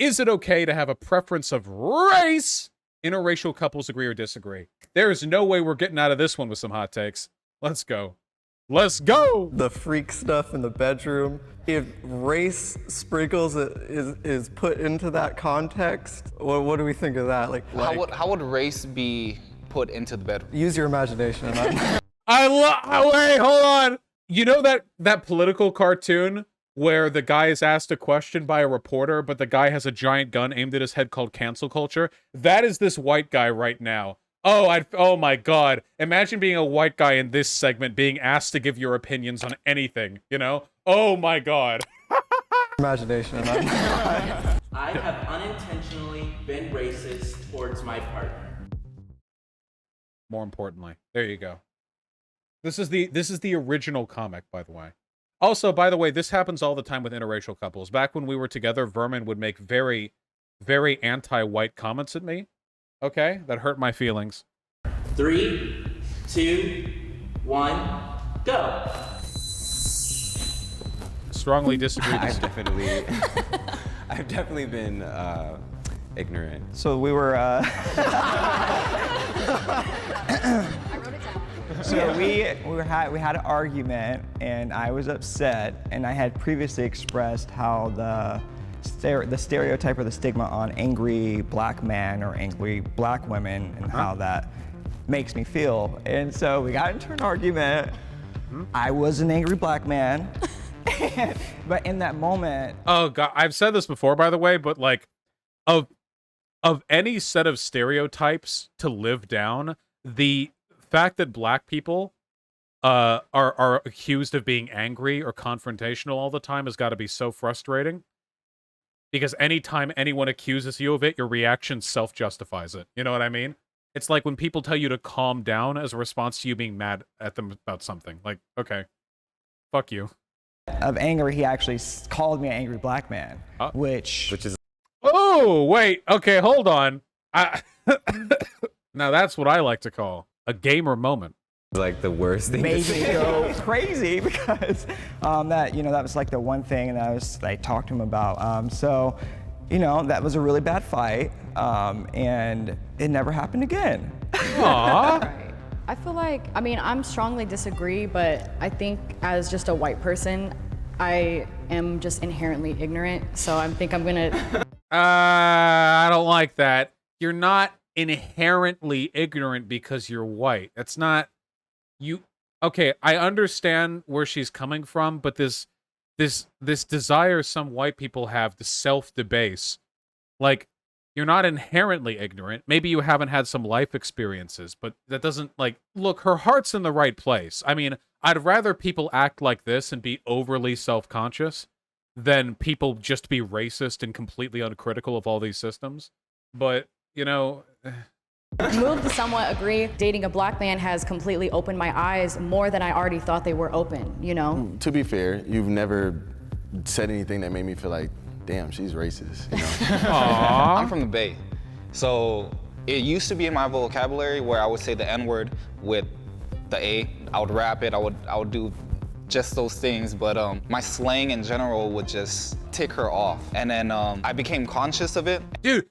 Is it okay to have a preference of race? Interracial couples agree or disagree. There is no way we're getting out of this one with some hot takes. Let's go. Let's go! The freak stuff in the bedroom. If race sprinkles is put into that context, what do we think of that? Like how would race be put into the bedroom? Use your imagination on that. Wait, hold on. You know that political cartoon where the guy is asked a question by a reporter, but the guy has a giant gun aimed at his head called cancel culture? That is this white guy right now. Oh my god. Imagine being a white guy in this segment being asked to give your opinions on anything, you know? Oh my god. Imagination on that. I have unintentionally been racist towards my partner. More importantly. There you go. This is the original comic, by the way. Also, by the way, this happens all the time with interracial couples. Back when we were together, Vermin would make very, very anti-white comments at me. Okay? That hurt my feelings. 3, 2, 1, go. Strongly disagree. I've definitely been ignorant. So we were. So we had an argument, and I was upset, and I had previously expressed how the stereotype or the stigma on angry black men or angry black women and how that makes me feel. And so we got into an argument. I was an angry black man, but in that moment. Oh god, I've said this before, by the way, but like, of any set of stereotypes to live down, the fact that black people are accused of being angry or confrontational all the time has got to be so frustrating. Because anytime anyone accuses you of it, your reaction self-justifies it. You know what I mean? It's like when people tell you to calm down as a response to you being mad at them about something. Like, okay, fuck you. Of anger, he actually called me an angry black man, which is. Oh, wait. Okay, hold on. Now that's what I like to call a gamer moment. Like the worst thing. made me go crazy because that was like the one thing, and I talked to him about. So, that was a really bad fight, and it never happened again. Aww. Right. I feel like, I'm strongly disagree, but I think as just a white person, I am just inherently ignorant. So I think I'm gonna. I don't like that. You're not inherently ignorant because you're white. That's not. Okay, I understand where she's coming from, but this desire some white people have to self-debase. Like, you're not inherently ignorant. Maybe you haven't had some life experiences, but that doesn't, look, her heart's in the right place. I mean, I'd rather people act like this and be overly self-conscious than people just be racist and completely uncritical of all these systems. But, Moved to somewhat agree. Dating a black man has completely opened my eyes more than I already thought they were open, To be fair, you've never said anything that made me feel like, damn, she's racist, Aww. I'm from the Bay, so it used to be in my vocabulary where I would say the N-word with the A. I would rap it, I would do just those things, but my slang in general would just tick her off. And then I became conscious of it. Dude,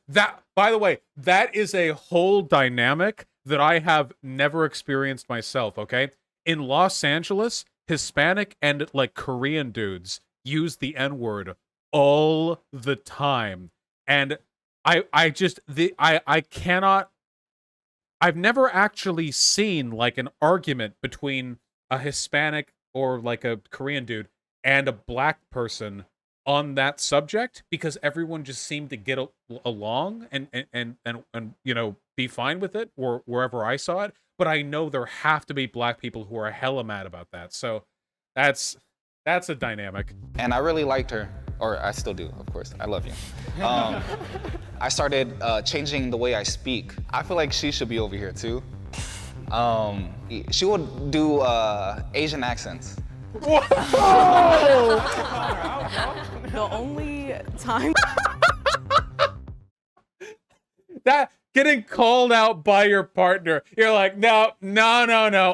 by the way, that is a whole dynamic that I have never experienced myself, okay? In Los Angeles, Hispanic and Korean dudes use the N-word all the time. And I've never actually seen an argument between a Hispanic or a Korean dude and a black person on that subject, because everyone just seemed to get along and be fine with it, or wherever I saw it. But I know there have to be black people who are hella mad about that. So that's a dynamic. And I really liked her, or I still do, of course. I love you. I started changing the way I speak. I feel like she should be over here too. She would do Asian accents. Whoa! The only time that getting called out by your partner, you're like, no,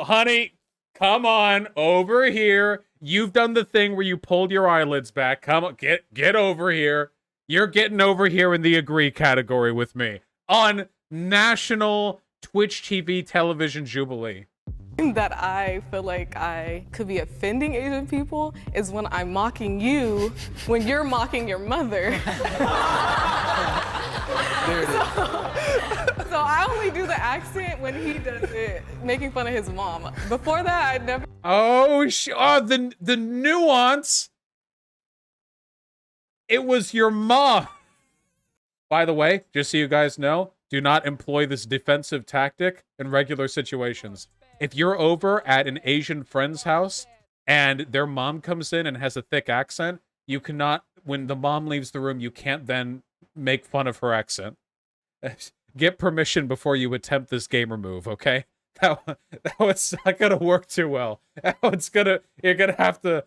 honey, come on over here. You've done the thing where you pulled your eyelids back. Come on, get over here. You're getting over here in the agree category with me on national Twitch TV television Jubilee. That I feel like I could be offending Asian people is when I'm mocking you when you're mocking your mother. So I only do the accent when he does it, making fun of his mom. Before that, I'd never. Oh, the nuance. It was your mom. By the way, just so you guys know, do not employ this defensive tactic in regular situations. If you're over at an Asian friend's house and their mom comes in and has a thick accent, you cannot, when the mom leaves the room, you can't then make fun of her accent. Get permission before you attempt this gamer move, okay? That one's not gonna work too well. You're gonna have to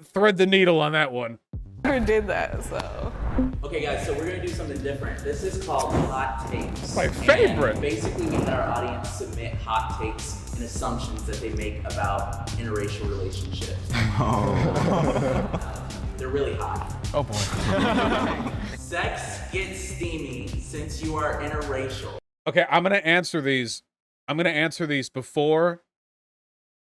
thread the needle on that one. Never did that, so. Okay, guys, so we're gonna do something different. This is called hot takes. My favorite. And basically, we had our audience submit hot takes and assumptions that they make about interracial relationships. Oh. They're really hot. Oh boy. Sex gets steamy since you are interracial. Okay, I'm gonna answer these. I'm gonna answer these before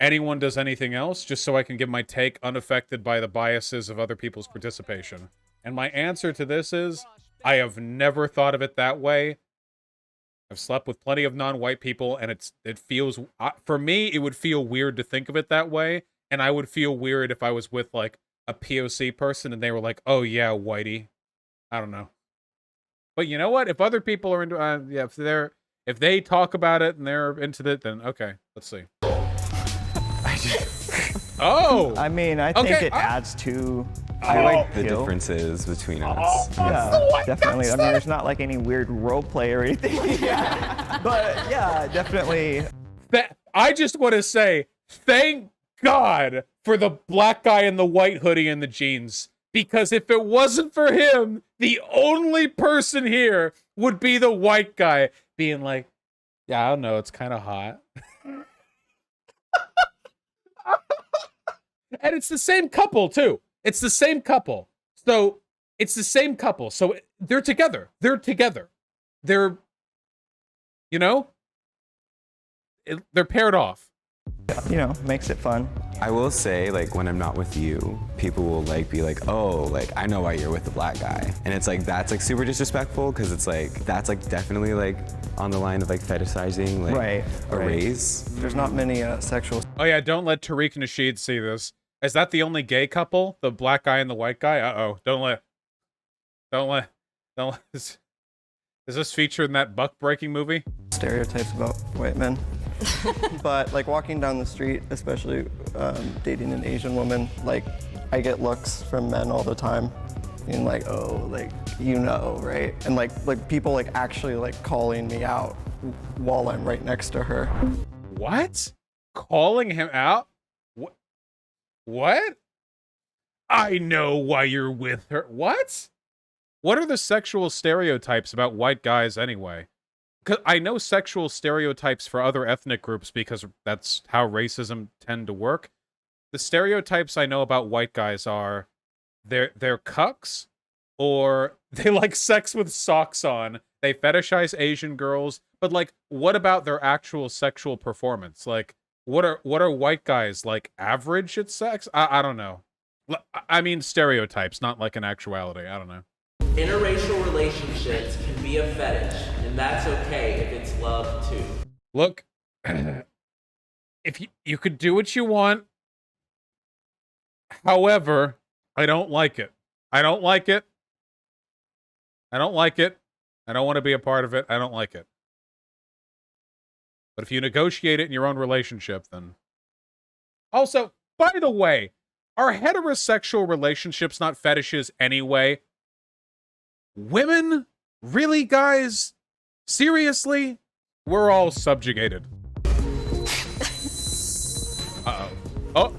anyone does anything else, just so I can give my take unaffected by the biases of other people's participation. And my answer to this is, I have never thought of it that way. I've slept with plenty of non-white people, and it feels, for me, it would feel weird to think of it that way, and I would feel weird if I was with, like, a POC person and they were like, oh yeah, whitey. I don't know. But you know what? If other people are into, yeah, if they talk about it and they're into it, then okay, let's see. Oh! I mean, I think it adds to the differences between us. Yeah, definitely. I mean, there's not like any weird role play or anything. But yeah, definitely. I just want to say, thank God for the black guy in the white hoodie and the jeans. Because if it wasn't for him, the only person here would be the white guy being like, yeah, I don't know, it's kind of hot. And it's the same couple, too. It's the same couple. So, it's the same couple. So, they're together. They're together. They're, you know, they're paired off. You know, makes it fun. I will say, like, when I'm not with you, people will, like, be like, oh, like, I know why you're with the black guy. And it's, like, that's, like, super disrespectful, because it's, like, that's, like, definitely, like, on the line of, like, fetishizing, like, a race. There's not many sexual... Oh, yeah, don't let Tariq Nasheed see this. Is that the only gay couple? The black guy and the white guy? Uh-oh. Don't let... Is this featured in that buck-breaking movie? Stereotypes about white men. But like walking down the street, especially dating an Asian woman, like I get looks from men all the time, and like, oh, like, you know, right? And like people like actually like calling me out while I'm right next to her. What? Calling him out? What? I know why you're with her. What? What are the sexual stereotypes about white guys anyway? Because I know sexual stereotypes for other ethnic groups because that's how racism tend to work. The stereotypes I know about white guys are they're cucks, or they like sex with socks on. They fetishize Asian girls, but like, what about their actual sexual performance? Like, what are white guys like average at sex? I don't know. I mean stereotypes, not like an actuality. I don't know. Interracial relationships can be a fetish, and that's okay if it's love too. Look, if you could do what you want. However, I don't like it. I don't like it. I don't like it. I don't want to be a part of it. I don't like it. But if you negotiate it in your own relationship, then... Also, by the way, are heterosexual relationships not fetishes anyway? Women? Really, guys? Seriously? We're all subjugated. Uh-oh. Oh!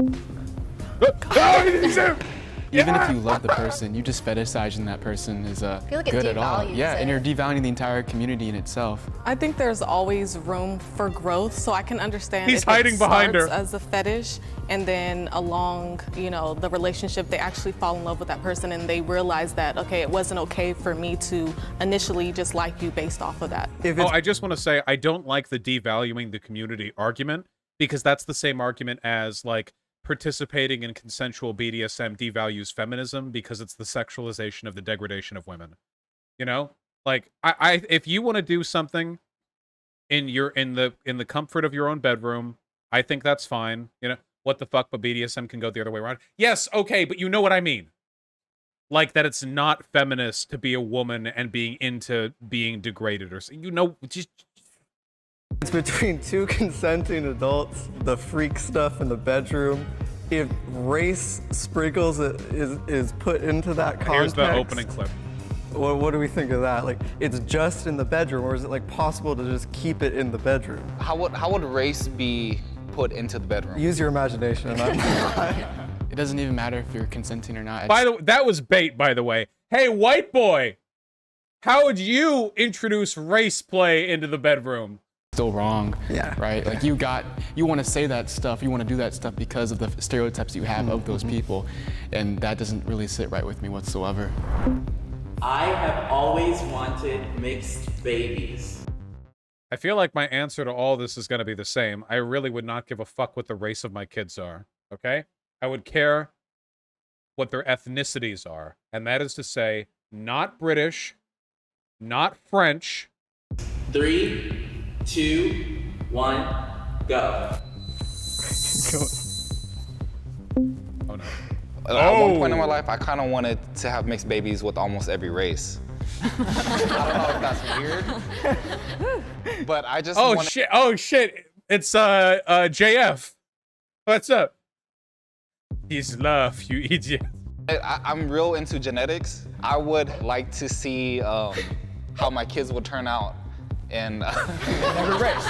Even if you love the person, you just fetishizing that person is feel like it good at all. devalues Yeah, and it. you're devaluing the entire community in itself. I think there's always room for growth, so I can understand He's if hiding it behind starts her. as a fetish and then along, you know, the relationship, they actually fall in love with that person and they realize that, okay, it wasn't okay for me to initially just like you based off of that. I just want to say I don't like the devaluing the community argument, because that's the same argument as like participating in consensual BDSM devalues feminism because it's the sexualization of the degradation of women. You know, like I if you want to do something in the comfort of your own bedroom, I think that's fine. You know, what the fuck, but BDSM can go the other way around. Yes, okay, but you know what I mean. Like that it's not feminist to be a woman and being into being degraded or you know, just It's between two consenting adults, the freak stuff in the bedroom. If race sprinkles is put into that context. Here's the opening clip. What do we think of that? Like, it's just in the bedroom, or is it like possible to just keep it in the bedroom? How would race be put into the bedroom? Use your imagination. It doesn't even matter if you're consenting or not. By the way, that was bait, by the way. Hey, white boy, how would you introduce race play into the bedroom? Still wrong. Yeah. Right? Like you want to say that stuff, you want to do that stuff because of the stereotypes you have of those people. And that doesn't really sit right with me whatsoever. I have always wanted mixed babies. I feel like my answer to all this is going to be the same. I really would not give a fuck what the race of my kids are, okay? I would care what their ethnicities are. And that is to say, not British, not French. 3, 2, 1, go. Oh no. At one point in my life, I kind of wanted to have mixed babies with almost every race. I don't know if that's weird, but I just wanted... shit! Oh shit! It's JF. What's up? Peace, love, you idiot. I'm real into genetics. I would like to see how my kids would turn out in Every race.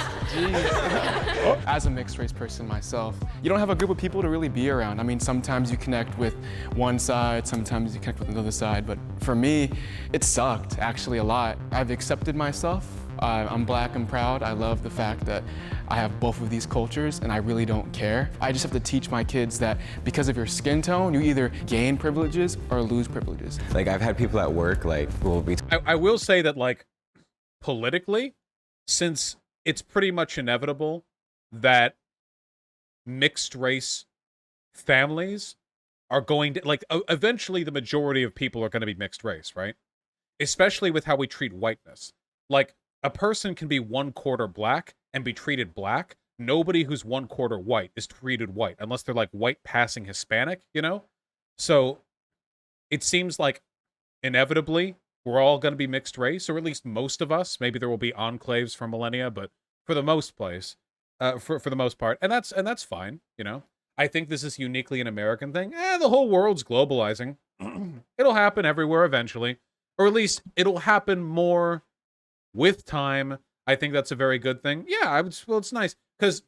As a mixed race person myself, you don't have a group of people to really be around. I mean, sometimes you connect with one side, sometimes you connect with another side, but for me, it sucked actually a lot. I've accepted myself. I'm black and proud. I love the fact that I have both of these cultures and I really don't care. I just have to teach my kids that because of your skin tone, you either gain privileges or lose privileges. Like I've had people at work like will be. I will say that like politically, since it's pretty much inevitable that mixed race families are going to like eventually the majority of people are going to be mixed race, right? Especially with how we treat whiteness. Like a person can be 1/4 black and be treated black. Nobody who's 1/4 white is treated white unless they're like white passing Hispanic, you know? So it seems like inevitably we're all going to be mixed race, or at least most of us. Maybe there will be enclaves for millennia, but for the most place, for the most part, and that's fine, you know? I think this is uniquely an American thing. The whole world's globalizing. It'll happen everywhere eventually, or at least it'll happen more with time. I think that's a very good thing. Yeah, well, it's nice because,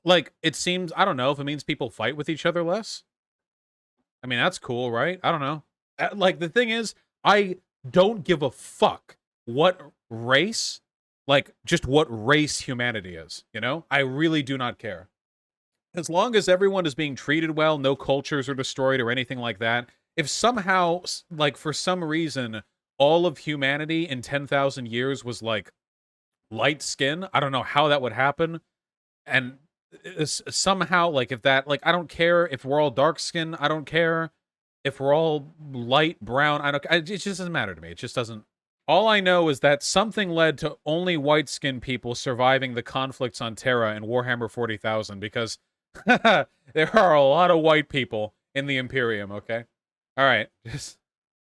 like, it seems, I don't know if it means people fight with each other less. I mean, that's cool, right? I don't know. Like, the thing is, I don't give a fuck what race, like, just what race humanity is, you know? I really do not care. As long as everyone is being treated well, no cultures are destroyed or anything like that. If somehow, like, for some reason, all of humanity in 10,000 years was, like, light skin, I don't know how that would happen. And somehow, like, if that, like, I don't care if we're all dark skin, I don't care if we're all light brown, it just doesn't matter to me. It just doesn't. All I know is that something led to only white skinned people surviving the conflicts on Terra and Warhammer 40,000, because there are a lot of white people in the Imperium, okay? All right, just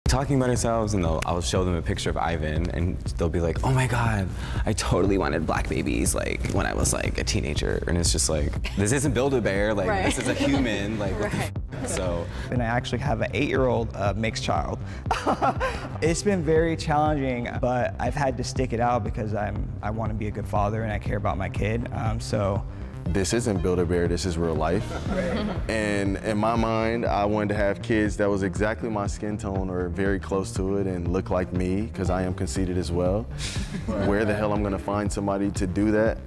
talking about ourselves, and I'll show them a picture of Ivan, and they'll be like, "Oh my God, I totally wanted black babies like when I was like a teenager," and it's just like, this isn't Build-A-Bear, like Right. this is a human, like. Right. So. And I actually have an 8-year-old mixed child. It's been very challenging, but I've had to stick it out because I want to be a good father and I care about my kid. So. This isn't Build-A-Bear, this is real life. And in my mind, I wanted to have kids that was exactly my skin tone or very close to it and look like me, because I am conceited as well. Where the hell I'm gonna find somebody to do that?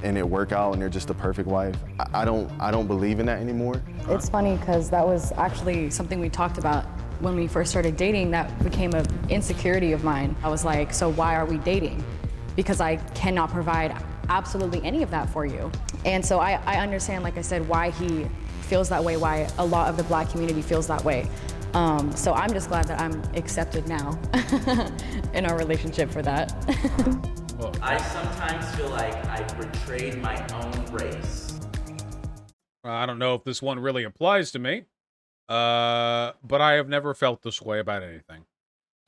and it work out and they're just the perfect wife. I don't believe in that anymore. It's funny because that was actually something we talked about when we first started dating. That became an insecurity of mine. I was like, so why are we dating? Because I cannot provide absolutely any of that for you. And so I understand, like I said, why he feels that way, why a lot of the Black community feels that way. So I'm just glad that I'm accepted now in our relationship for that. I sometimes feel like I've betrayed my own race. I don't know if this one really applies to me, but I have never felt this way about anything.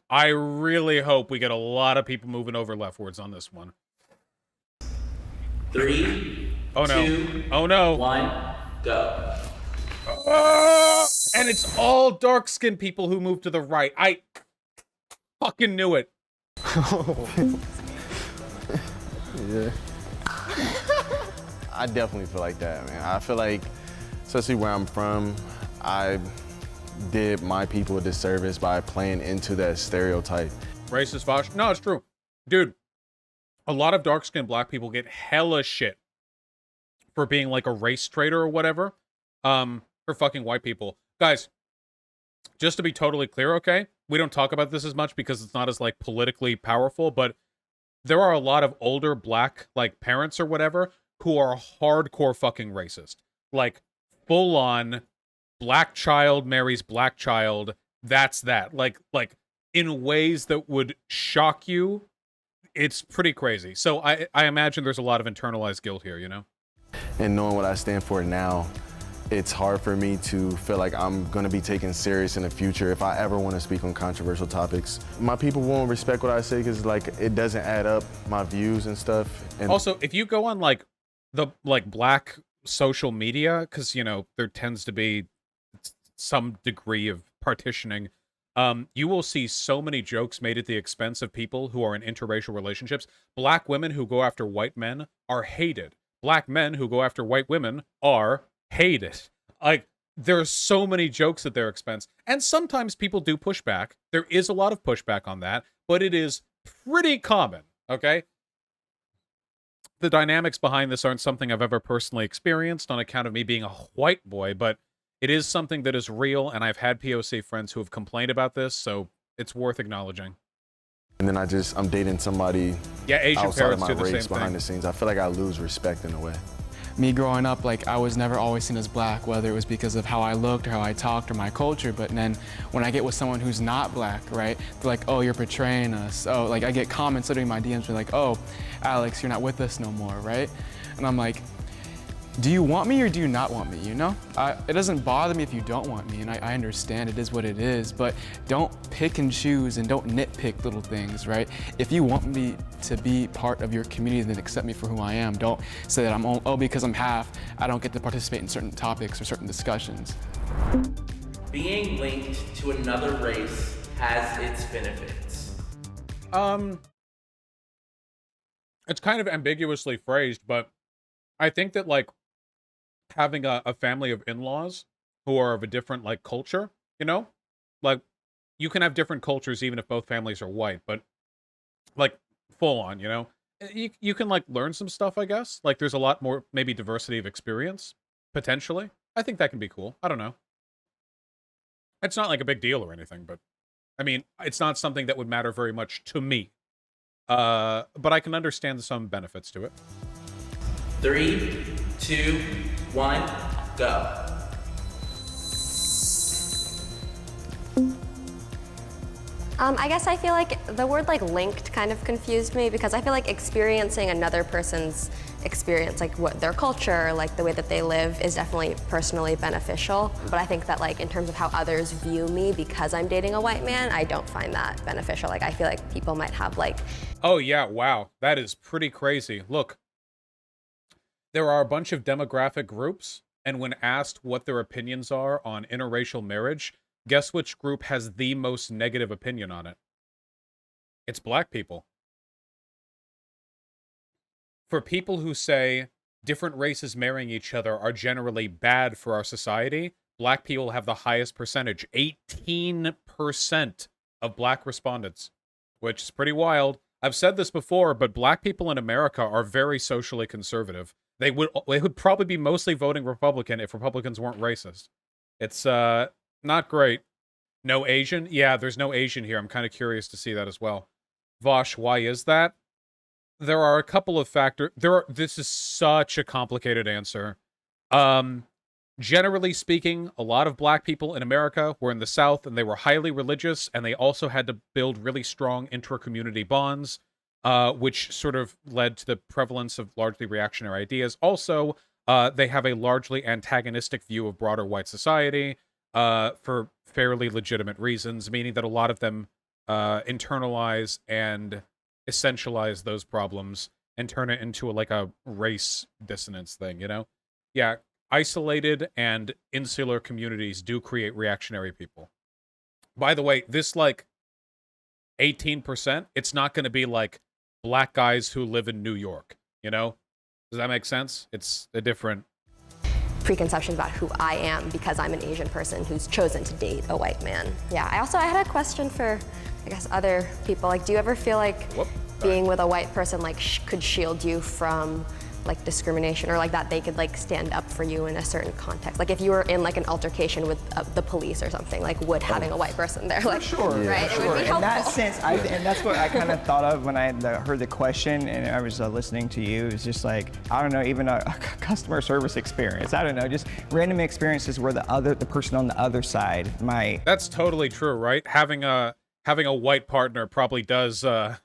I really hope we get a lot of people moving over leftwards on this one. 3, Oh no. 2, Oh no. 1, go. And it's all dark-skinned people who move to the right. I fucking knew it. Yeah. I definitely feel like that, man. I feel like, especially where I'm from, I did my people a disservice by playing into that stereotype. Racist Fosh. No, it's true. Dude, a lot of dark-skinned Black people get hella shit for being like a race traitor or whatever. For fucking white people. Guys, just to be totally clear, okay? We don't talk about this as much because it's not as like politically powerful, but there are a lot of older Black like parents or whatever who are hardcore fucking racist. Like full on Black child marries Black child. That's that. Like in ways that would shock you. It's pretty crazy. So I imagine there's a lot of internalized guilt here, you know? And knowing what I stand for now, it's hard for me to feel like I'm gonna be taken serious in the future if I ever want to speak on controversial topics. My people won't respect what I say because like it doesn't add up, my views and stuff. And also, if you go on like the Black social media, because you know there tends to be some degree of partitioning, you will see so many jokes made at the expense of people who are in interracial relationships. Black women who go after white men are hated. Black men who go after white women are hated. Like, there's so many jokes at their expense. And sometimes people do push back. There is a lot of pushback on that, but it is pretty common, okay? The dynamics behind this aren't something I've ever personally experienced on account of me being a white boy, but it is something that is real, and I've had POC friends who have complained about this, so it's worth acknowledging. And then I'm dating somebody Asian outside of parents my do the race same behind thing. the scenes. I feel like I lose respect in a way. Me growing up, like I was never always seen as Black, whether it was because of how I looked or how I talked or my culture. But then when I get with someone who's not Black, right, they're like, oh, you're portraying us. Oh, like I get comments literally in my DMs being like, oh, Alex, you're not with us no more, right? And I'm like, do you want me or do you not want me, you know? It doesn't bother me if you don't want me, and I understand it is what it is, but don't pick and choose and don't nitpick little things, right? If you want me to be part of your community, then accept me for who I am. Don't say that because I'm half, I don't get to participate in certain topics or certain discussions. Being linked to another race has its benefits. It's kind of ambiguously phrased, but I think that like having a family of in-laws who are of a different like culture, you know, like you can have different cultures even if both families are white, but like full on, you know, you can like learn some stuff, I guess. Like there's a lot more maybe diversity of experience potentially. I think that can be cool. I don't know. It's not like a big deal or anything, but I mean, it's not something that would matter very much to me. But I can understand some benefits to it. 3, 2, 1, go. I guess I feel like the word like linked kind of confused me because I feel like experiencing another person's experience, like what their culture, like the way that they live is definitely personally beneficial. But I think that like in terms of how others view me because I'm dating a white man, I don't find that beneficial. Like I feel like people might have like... Oh yeah, wow. That is pretty crazy. Look, there are a bunch of demographic groups, and when asked what their opinions are on interracial marriage, guess which group has the most negative opinion on it? It's Black people. For people who say different races marrying each other are generally bad for our society, Black people have the highest percentage. 18% of Black respondents, which is pretty wild. I've said this before, but black people in America are very socially conservative. They would probably be mostly voting Republican if Republicans weren't racist. It's not great. No Asian? Yeah, there's no Asian here. I'm kind of curious to see that as well. Vosh, why is that? There are a couple of factors. This is such a complicated answer. Generally speaking, a lot of black people in America were in the South, and they were highly religious, and they also had to build really strong intra-community bonds, which sort of led to the prevalence of largely reactionary ideas. Also, they have a largely antagonistic view of broader white society for fairly legitimate reasons, meaning that a lot of them internalize and essentialize those problems and turn it into a race dissonance thing, you know? Yeah, isolated and insular communities do create reactionary people. By the way, this 18%, it's not going to be like black guys who live in New York, you know? Does that make sense? It's a different preconceptions about who I am because I'm an Asian person who's chosen to date a white man. Yeah, I had a question for, I guess, other people. Like, do you ever feel like being with a white person could shield you from discrimination, or that they could stand up for you in a certain context? Like if you were in an altercation with the police or something, would having a white person there, sure, right? Yeah, it would be helpful. In that sense, and that's what I kind of thought of when I heard the question and I was listening to you. It's just I don't know, even a customer service experience. I don't know, just random experiences where the person on the other side might. That's totally true, right? Having a white partner probably does, the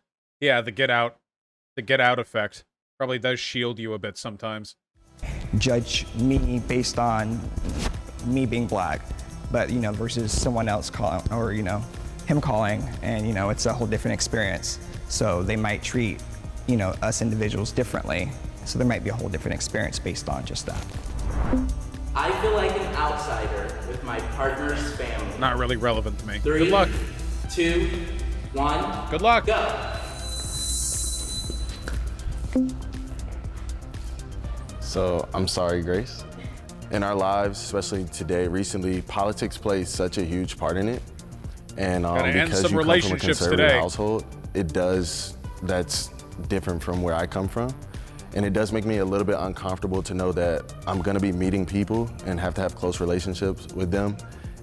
get out effect. Probably does shield you a bit sometimes. Judge me based on me being black, but versus someone else calling, or him calling, and it's a whole different experience. So they might treat us individuals differently. So there might be a whole different experience based on just that. I feel like an outsider with my partner's family. Not really relevant to me. 3, Good luck. 2, 1. Good luck. Go. So I'm sorry, Grace. In our lives, especially today, recently, politics plays such a huge part in it. And because you come from a conservative household, that's different from where I come from. And it does make me a little bit uncomfortable to know that I'm gonna be meeting people and have to have close relationships with them,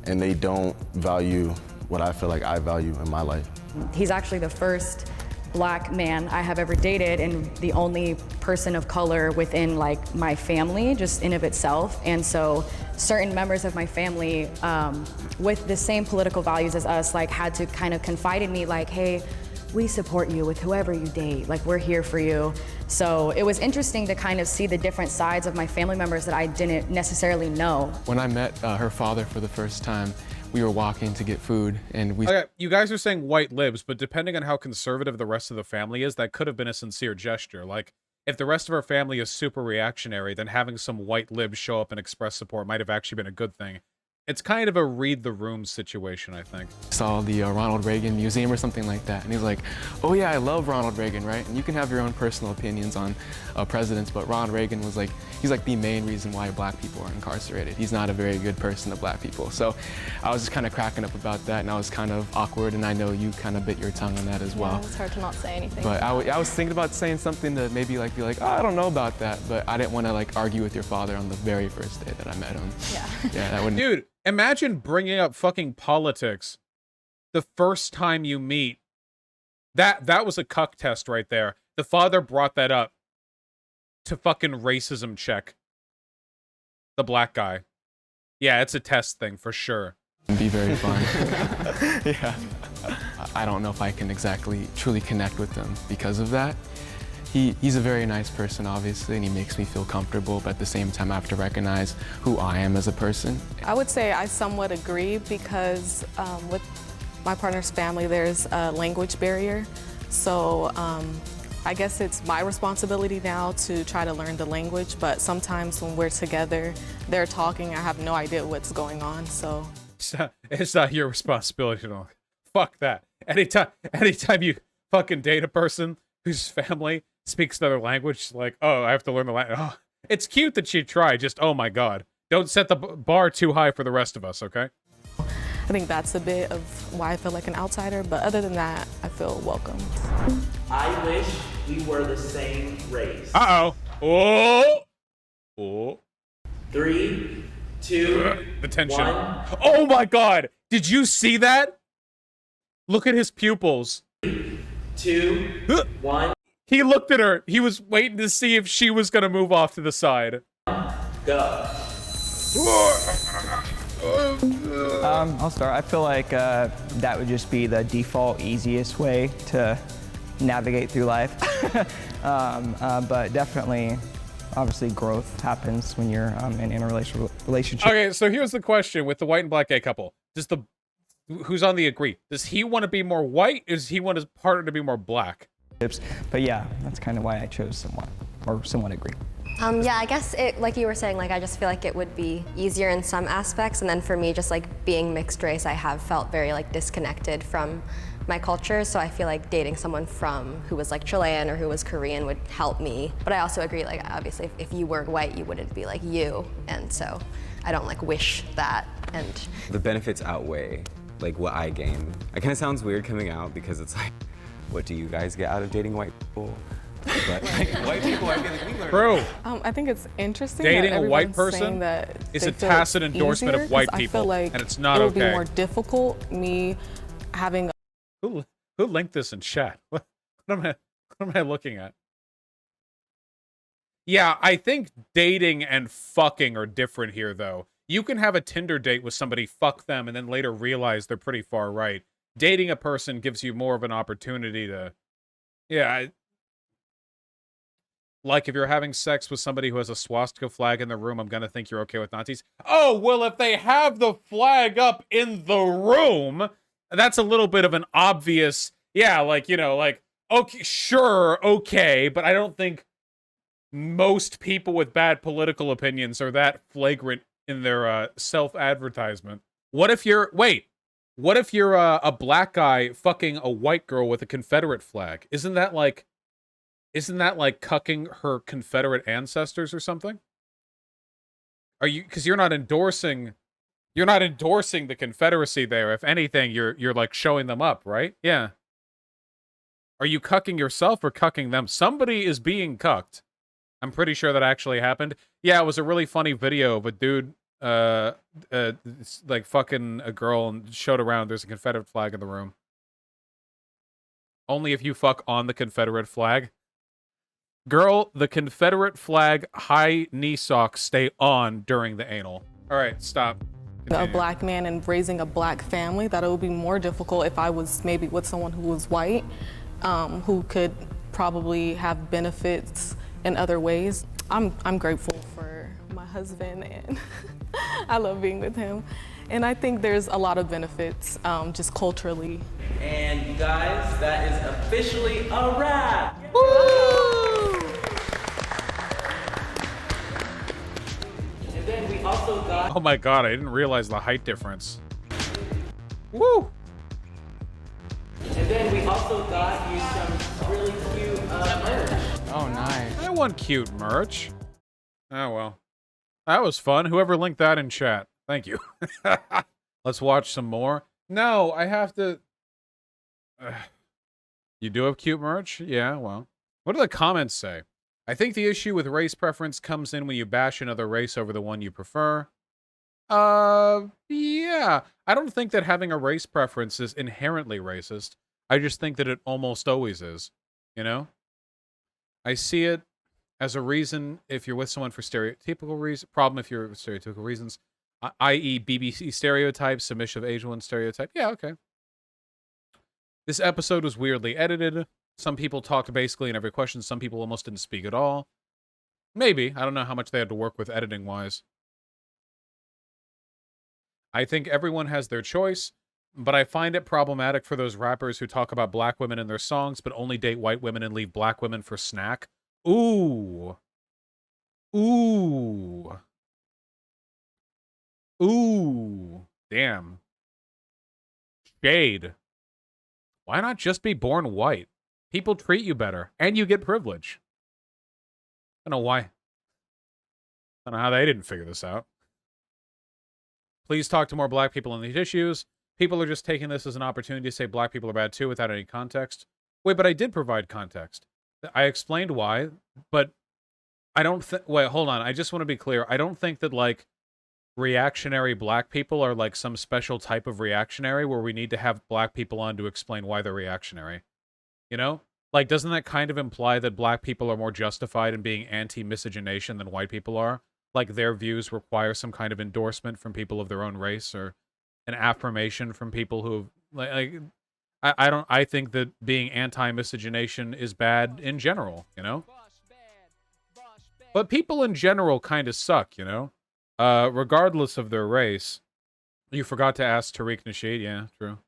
and they don't value what I feel like I value in my life. He's actually the first black man I have ever dated, and the only person of color within my family, just in of itself. And so certain members of my family with the same political values as us had to kind of confide in me hey, we support you with whoever you date, we're here for you. So it was interesting to kind of see the different sides of my family members that I didn't necessarily know. When I met her father for the first time, we were walking to get food, and Okay, you guys are saying white libs, but depending on how conservative the rest of the family is, that could have been a sincere gesture. If the rest of our family is super reactionary, then having some white libs show up and express support might have actually been a good thing. It's kind of a read the room situation, I think. Saw the Ronald Reagan Museum or something like that, and he's like, oh yeah, I love Ronald Reagan, right? And you can have your own personal opinions on presidents, but Ronald Reagan was he's the main reason why black people are incarcerated. He's not a very good person to black people. So I was just kind of cracking up about that, and I was kind of awkward, and I know you kind of bit your tongue on that as well. Yeah, it's hard to not say anything. But I was thinking about saying something to maybe be like, oh, I don't know about that, but I didn't want to argue with your father on the very first day that I met him. Yeah. Yeah, that wouldn't. Dude, imagine bringing up fucking politics the first time you meet. That was a cuck test right there. The father brought that up to fucking racism check the black guy. Yeah, it's a test thing for sure. Be very fun. Yeah. I don't know if I can exactly truly connect with him because of that. He's a very nice person, obviously, and he makes me feel comfortable, but at the same time, I have to recognize who I am as a person. I would say I somewhat agree because with my partner's family, there's a language barrier. So I guess it's my responsibility now to try to learn the language, but sometimes when we're together, they're talking, I have no idea what's going on, so. It's not your responsibility at all. Fuck that. Anytime you fucking date a person whose family speaks another language, oh, I have to learn the language. Oh, it's cute that you try, just, oh my God. Don't set the bar too high for the rest of us, okay? I think that's a bit of why I feel like an outsider, but other than that, I feel welcomed. I wish we were the same race. Uh-oh. Oh. Oh. 3, 2, The tension. 1. Oh my god. Did you see that? Look at his pupils. 2, 1, He looked at her. He was waiting to see if she was going to move off to the side. go. I'll start. I feel like that would just be the default easiest way to navigate through life. But definitely, obviously, growth happens when you're in an interracial relationship. Okay, so here's the question with the white and black gay couple. Who's on the agree? Does he want to be more white? Or does he want his partner to be more black? But yeah, that's kind of why I chose somewhat agree. Yeah, I guess it, like you were saying, like I just feel like it would be easier in some aspects, and then for me, just like being mixed race, I have felt very like disconnected from my culture, so I feel like dating someone who was like Chilean or who was Korean would help me. But I also agree, like obviously if you were white, you wouldn't be like you, and so I don't like wish that. And The benefits outweigh like what I gain. It kind of sounds weird coming out because it's like, what do you guys get out of dating white people? But like, white people, I feel like we learn. Bro, I think it's interesting dating that a white everyone's saying person that is they a feel tacit it's endorsement easier, of white 'cause people, I feel like and it's not it would okay. be more difficult me having Who linked this in chat? What am I looking at? Yeah, I think dating and fucking are different here, though. You can have a Tinder date with somebody, fuck them, and then later realize they're pretty far right. Dating a person gives you more of an opportunity to... Yeah, like if you're having sex with somebody who has a swastika flag in the room, I'm gonna think you're okay with Nazis. Oh, well, if they have the flag up in the room, that's a little bit of an obvious... Yeah, like, you know, like, okay, sure, okay, but I don't think most people with bad political opinions are that flagrant in their self-advertisement. What if you're a black guy fucking a white girl with a Confederate flag? Isn't that like cucking her Confederate ancestors or something? Are you, because you're not endorsing the Confederacy there. If anything, you're like showing them up, right? Yeah. Are you cucking yourself or cucking them? Somebody is being cucked. I'm pretty sure that actually happened. Yeah, it was a really funny video of a dude like fucking a girl and showed around there's a Confederate flag in the room. Only if you fuck on the Confederate flag. Girl, the Confederate flag high knee socks stay on during the anal. All right, stop. Continue. a black man and raising a black family, that it would be more difficult if I was maybe with someone who was white, who could probably have benefits in other ways. I'm grateful for my husband, and I love being with him. And I think there's a lot of benefits just culturally. And you guys, that is officially a wrap. Woo! And then we also got... Oh my god, I didn't realize the height difference. Woo! And then we also got you some really cute merch. Oh, nice. I want cute merch. Oh well. That was fun. Whoever linked that in chat. Thank you. Let's watch some more. No, I have to... You do have cute merch? Yeah, well. What do the comments say? I think the issue with race preference comes in when you bash another race over the one you prefer. Yeah. I don't think that having a race preference is inherently racist. I just think that it almost always is. You know? I see it as a reason if you're with someone for stereotypical reasons. Problem if you're with stereotypical reasons. I.e. BBC stereotype, submissive Asian stereotype. Yeah, okay. This episode was weirdly edited. Some people talked basically in every question. Some people almost didn't speak at all. Maybe. I don't know how much they had to work with editing-wise. I think everyone has their choice, but I find it problematic for those rappers who talk about black women in their songs, but only date white women and leave black women for snack. Ooh. Ooh. Ooh. Damn. Shade. Why not just be born white? People treat you better, and you get privilege. I don't know why. I don't know how they didn't figure this out. Please talk to more black people on these issues. People are just taking this as an opportunity to say black people are bad too without any context. Wait, but I did provide context. I explained why, but I don't think. Wait, hold on. I just want to be clear. I don't think that like reactionary black people are like some special type of reactionary where we need to have black people on to explain why they're reactionary. You know? Like, doesn't that kind of imply that black people are more justified in being anti-miscegenation than white people are? Like, their views require some kind of endorsement from people of their own race or an affirmation from people who I think that being anti-miscegenation is bad in general, you know? But people in general kind of suck, you know? Regardless of their race. You forgot to ask Tariq Nasheed, yeah, true.